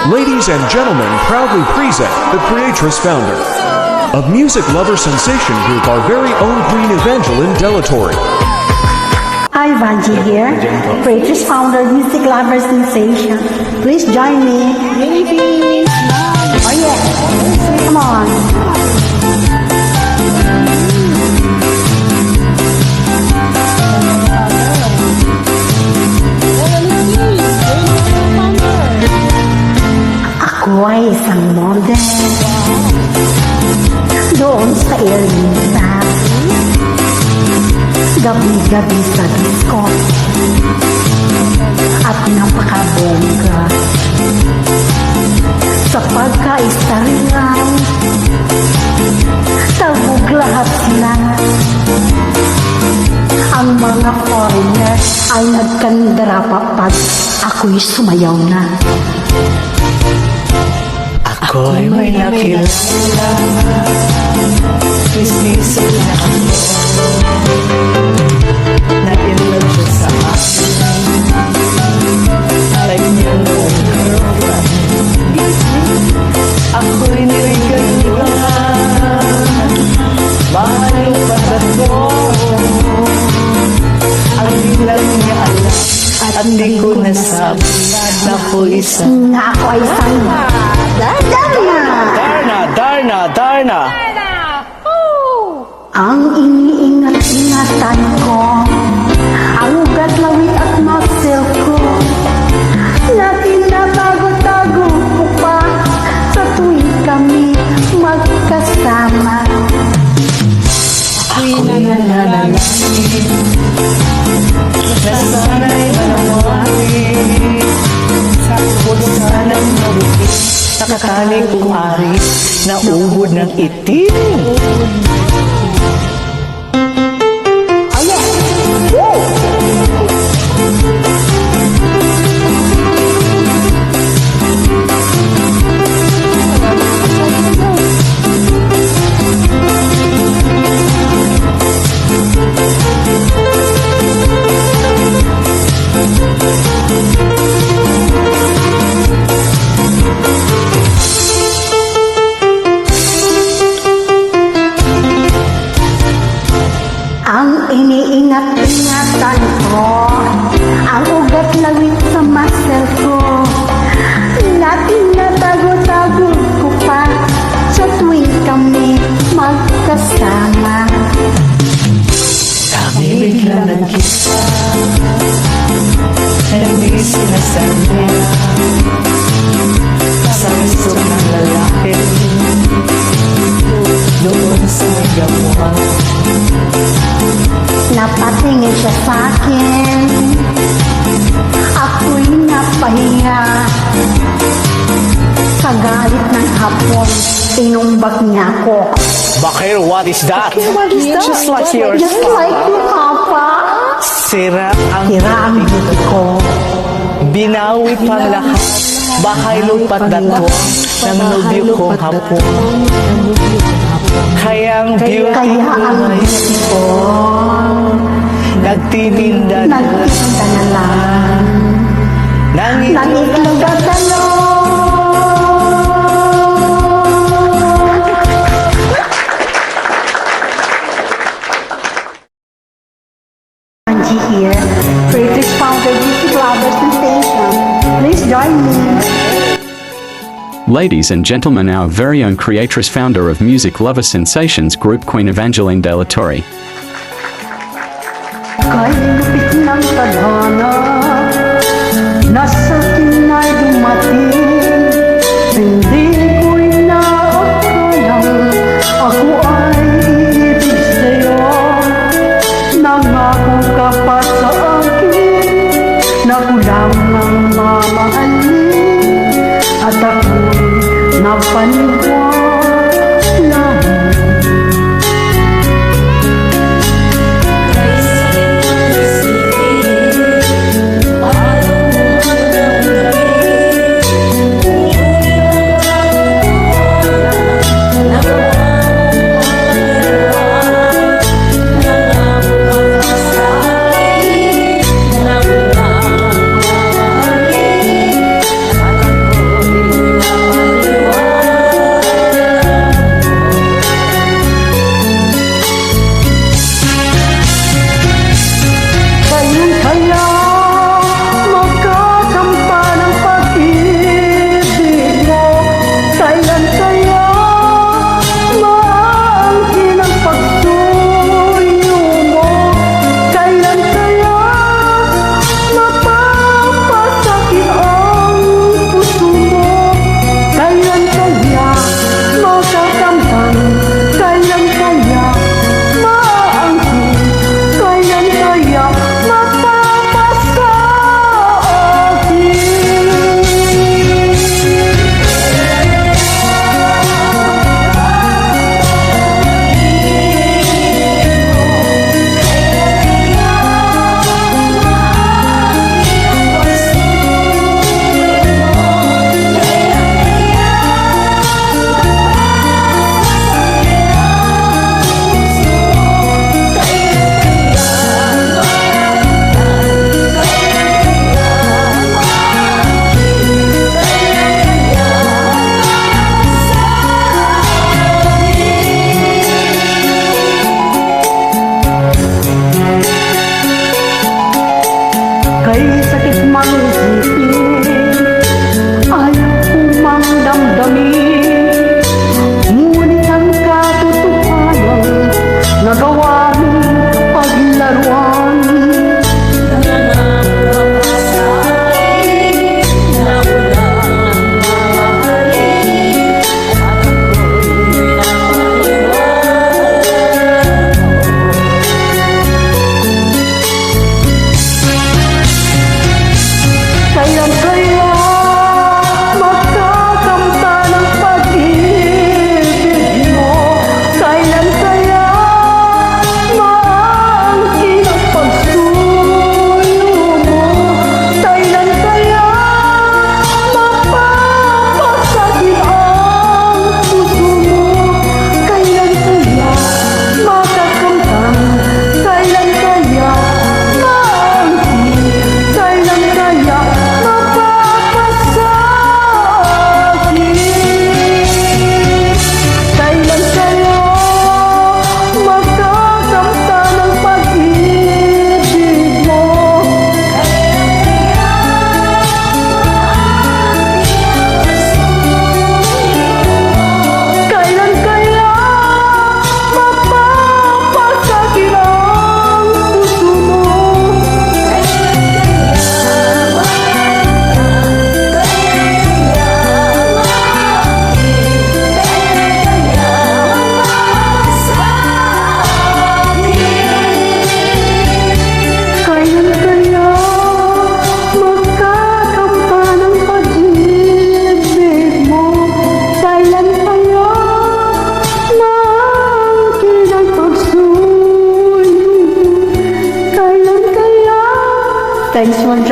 Ladies and gentlemen, proudly present the creatress founder of Music Lover Sensation Group, our very own Queen Evangeline Delatory. Hi, Vanji here, creatress founder, Music Lover Sensation. Please join me. Babies! Oh yeah, come on. Ako ay isang model doon sa Ermita. Gabi-gabi sa disco at napakabongga sa pagkaistaryan. Tabog lahat sila. Ang mga foreigner ay nagkandara pa pag ako'y sumayaw na. Ako'y may nakilala, mismiso na ako, na-inlove siya sa akin, like niya noong girlfriend. Ako'y niligaluhan, mahal pa ba to? Ang bilang niya alam, at di ko nasabi na ako isang Na ako ay isang Darna! ang iniingat-ingatan ko, ang ugat, lawit at muscle ko, na tinatago-tago ko pa sa tuwing kami magkasama. Ako'y nananalangin na sana'y manawari, huwag sana'y mabukit sa kakali kong ari na ubod ng itim. Oh yeah! Woo! Ang iniingat-ingatan ko, ang ugat, lawit sa muscle ko, na tinatago-tago ko pa sa tuwing kami magkasama. Kami bigla nagkita, hindi sinasadya, sa gusto ng lalaki, doon sa gamuhan. Napatingin siya sa akin, ako'y napahinga. Sa galit ng hapon, tinumbak niya ako. Bakir, what is that? Just like yours. Just like you, Papa. Sira ang Tira ang buto ko. binawi pang lahat. Bahay lupat dato ng nobyo kong hapon. Kayang beauty Kaya ang ay beauty ko, nagtitinda na nagtitinda na lang. ng Nang itlog at talong. Angie here, creatress founder, Music Lover Sensation. Please join me. Ladies and gentlemen, our very own creatress founder of Music Lover Sensations Group, Queen Evangeline Delatory. Kahit lupit ng tadhana, nasa akin ay dumating. Hindi ko inaakalang ako ay iibig sa'yo. Nangako ka pa sa akin na ko lamang mamahalin. At ako'y napaniwala.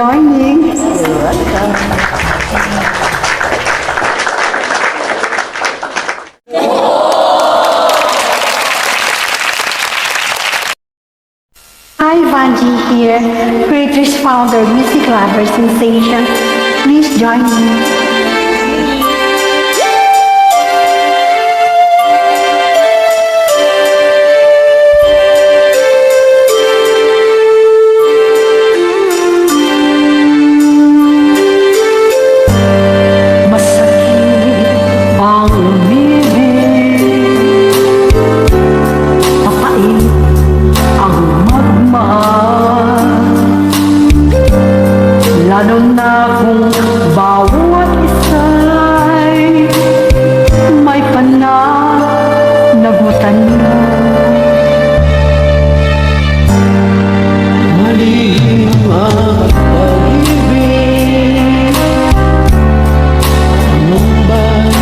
joining. Hi, Vanji here, creators, founder, music lover, sensation. Please join me. Masakit ang umibig, mapait ang magmahal, lalo na kung bawat isa'y may pananagutan na. Mali ang pag-ibig, nung ba'y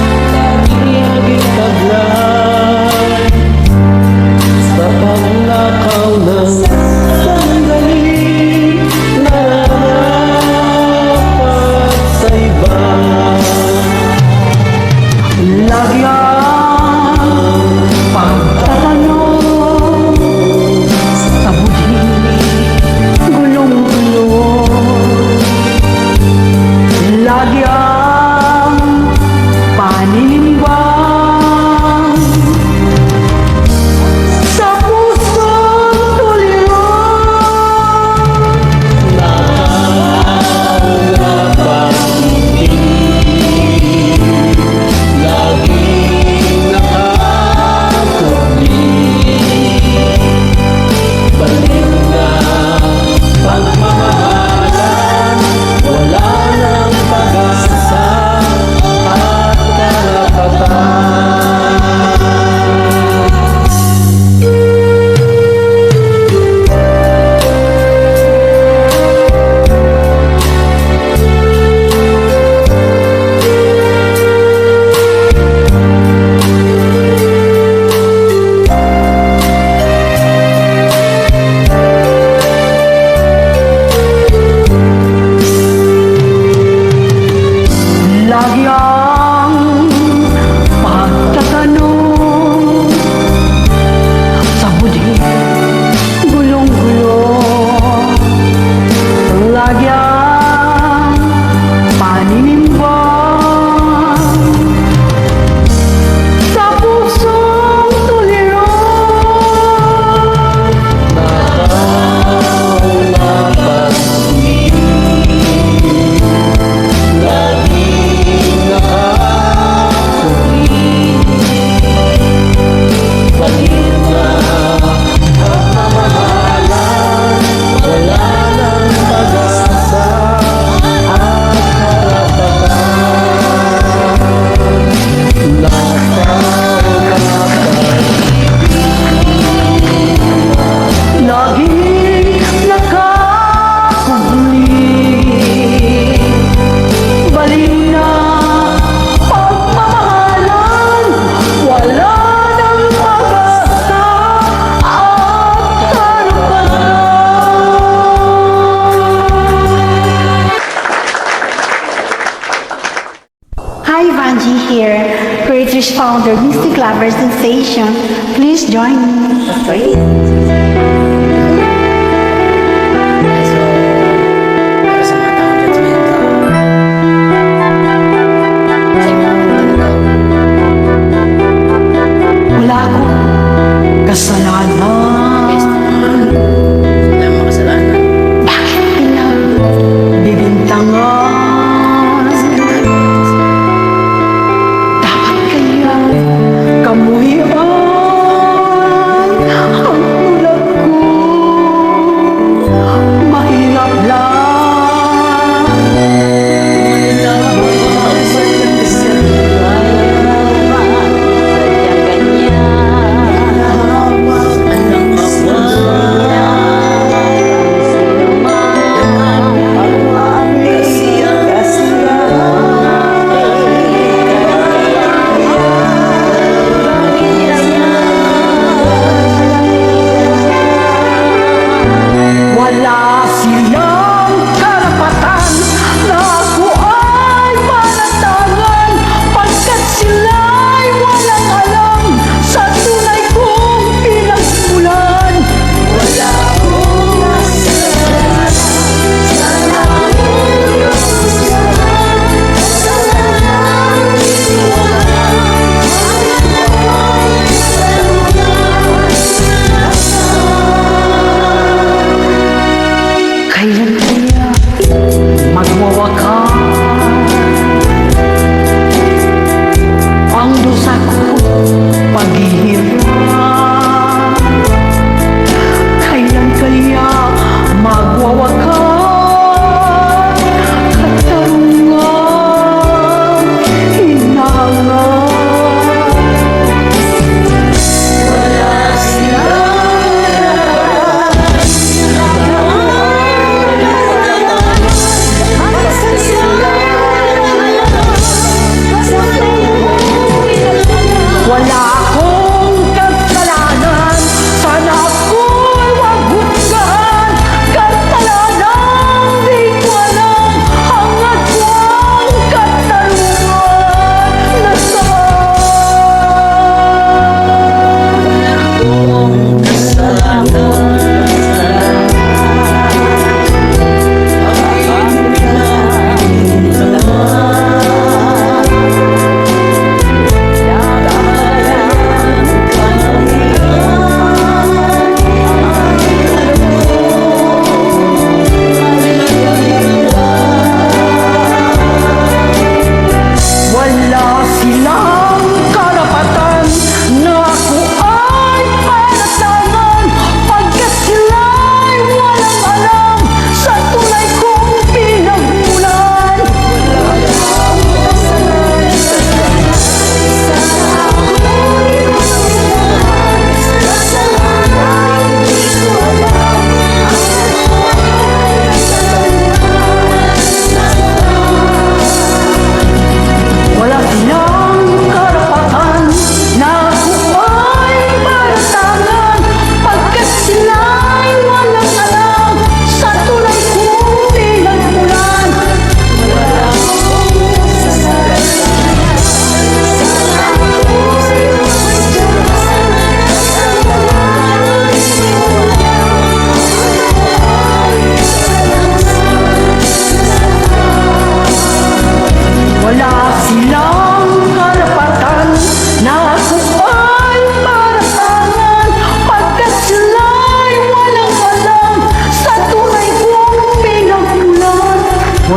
iyaging taglay, sa paglakaw ng sandali, narapat sa iba. Lagi ang pagtatanong sa budi, gulong-gulo. Lagi ang paninimbang sa pusong tuliran. Lagi ang pagtatanong sa budi, gulong-gulo. Lagi ang paninimbang sa pusong tuliran. Laging nakakahuli, balik na pagmamahalan, wala nang pag-asa at karapatan. Hi, Vanji here, creators, founder, mystic lover, sensation. Please join me. Para sa mga taong judgmental, sa mga ganito, Wala akong kasalanan. wala mga kasalanan. Bakit pinagbibintangan? Dapat kaya kamuhian ang tulad ko.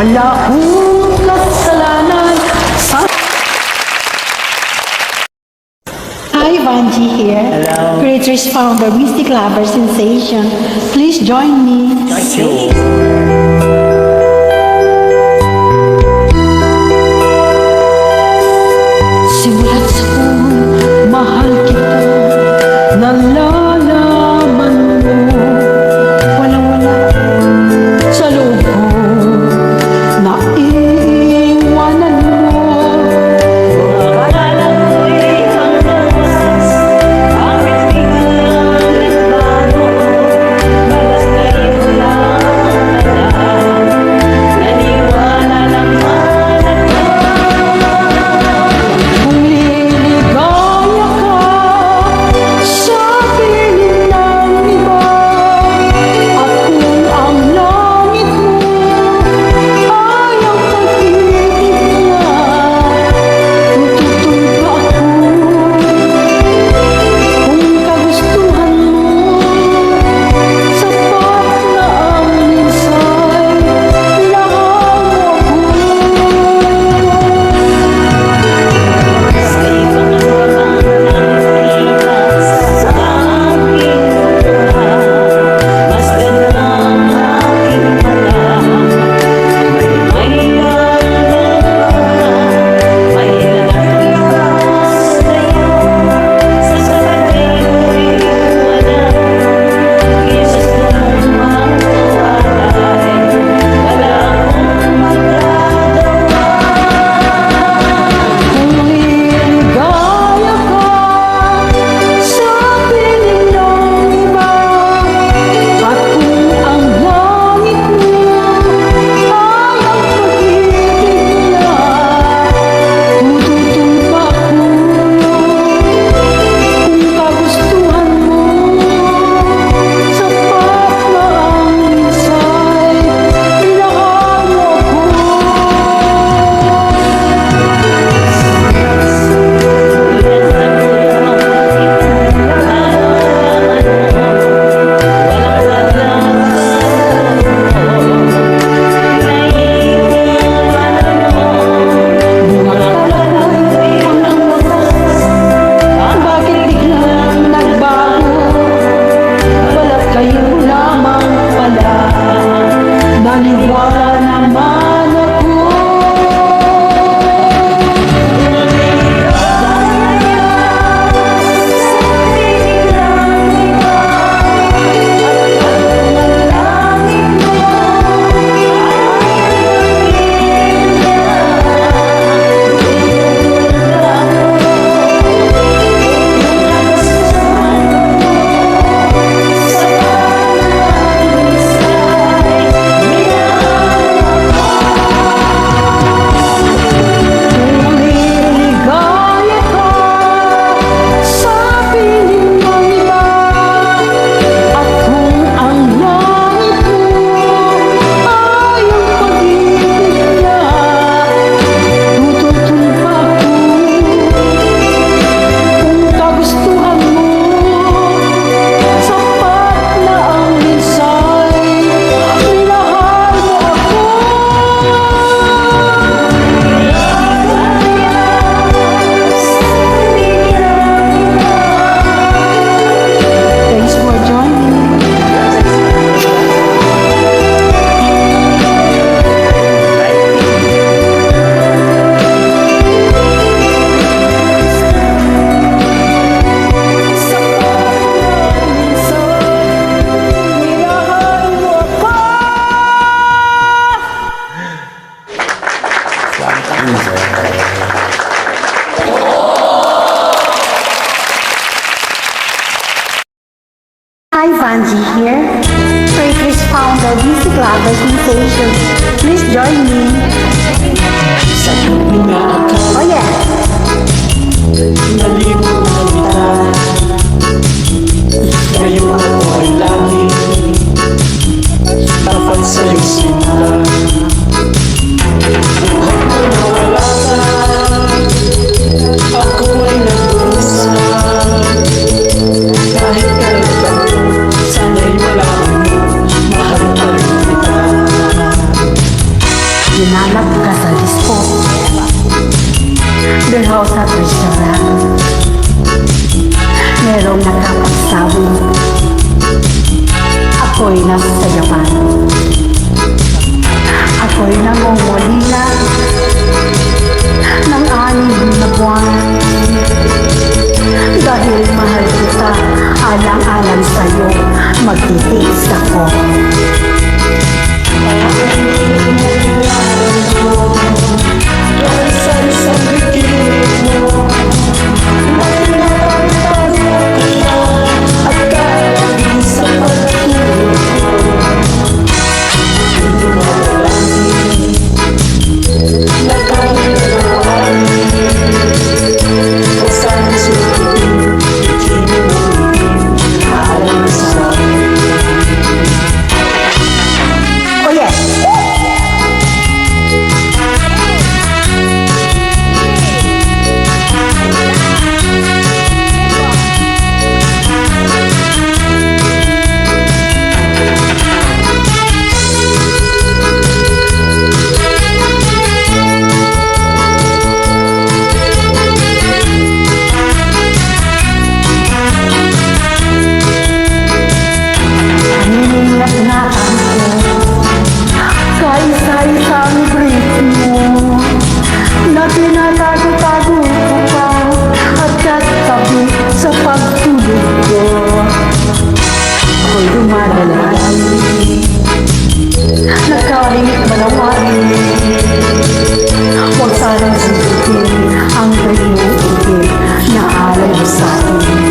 Wala akong kasalanan. Hi, Vanji here. Hello. Creators founder, Mystic Lover Sensation. Please join me. Simulat sa puno, mahal kita. Nalalaman mo. Walang-wala sa loob ko. Naiiwanan mo. Kung liligaya ka sa piling ng iba, at kung ang langit mo ay ang pag-ibig niya, tututong pa ako. Kung kagustuhan mo, sapat na ang minsay, lahang mo Kung liligaya ka sa piling ng iba, at kung ang langit mo ay ang pag-ibig niya, tututong pa ako. Kung kagustuhan mo, sapat na ang minsay, ilahang mo ako. Bakit biglang nagbago? Balat kayo lamang pala. Naniwala naman ako. Kung liligaya ka sa piling ng iba, at kung ang langit mo ay ang pag-ibig niya, tututong pa ako. Kung kagustuhan mo, sapat na ang minsay, minahal mo ako. Thanks for joining. Minahal mo ako. Hi, Vanji here. Creators founder, Mystic Lover Sensation. Please join me. Oh yeah. Ngayon ako ay lagi tapat sa'yo sinta. Buhat na nawala ka, ako ay nagdusa. Kahit kailan, sana'y malaman mo, mahal pa rin kita. Beer House at Restaurant. Merong nakapagsabi, ako'y nasa Japan. Ako'y nangungulila ng 6 na buwan. Dahil mahal kita, alang-alang sa'yo, magtitiis ako. Oh yes! Naningat na ako kaisa-isang brief mo na tinatago-tago ko pa at katabi sa pagtulog ko. Ako'y dumadalay, nagkaringit malawain. Huwag sanang sisikin ang brief mo ikip na alay mo sa akin.